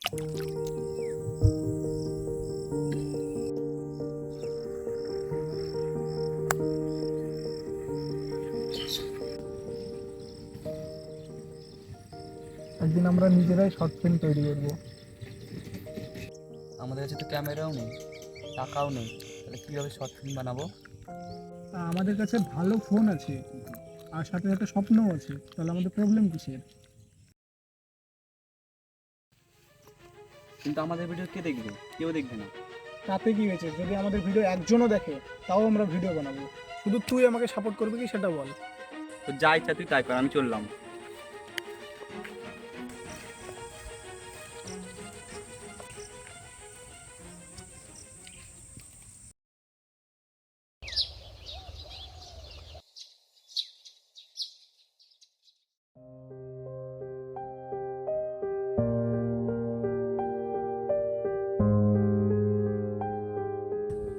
একদিন আমরা নিজেরাই শর্ট ফিল্ম তৈরি করবো। আমাদের কাছে তো ক্যামেরাও নেই, টাকাও নেই, তাহলে কীভাবে শর্ট ফিল্ম বানাবো? আমাদের কাছে ভালো ফোন আছে আর সাথে সাথে স্বপ্নও আছে, তাহলে আমাদের প্রবলেম কিসের? কিন্তু আমাদের ভিডিও কে দেখবে? কেউ দেখবে না। তাতে কি হয়েছে? যদি আমাদের ভিডিও একজনও দেখে তাও আমরা ভিডিও বানাবো। শুধু তুই আমাকে সাপোর্ট করবি কি সেটা বল। তো যা ইচ্ছা তুই তাই কর, আমি চললাম।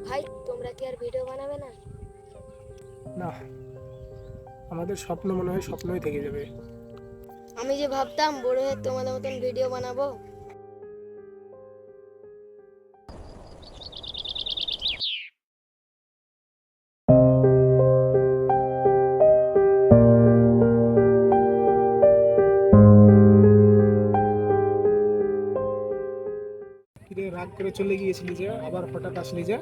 ভাই তোমরা কি আর ভিডিও বানাবে না? না, আমাদের স্বপ্ন মনে হয় স্বপ্নই থেকে যাবে। আমি যে ভাবতাম বড় হয়ে তোমাদের মতন ভিডিও বানাবো। কিরে, রাগ করে চলে গিয়েছিলি যে, আবার হঠাৎ আসলি যে?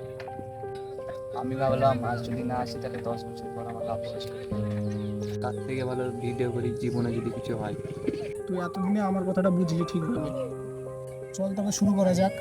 আমি ভাবলাম আজ যদি না আসি তাহলে 10 বছর পর আমাকে আফসোস করতে হবে। তার থেকে ভালো ভিডিও করি, জীবনে যদি কিছু হয়। তুই এতদিনে আমার কথাটা বুঝলি ঠিকভাবে। চল তবে শুরু করা যাক।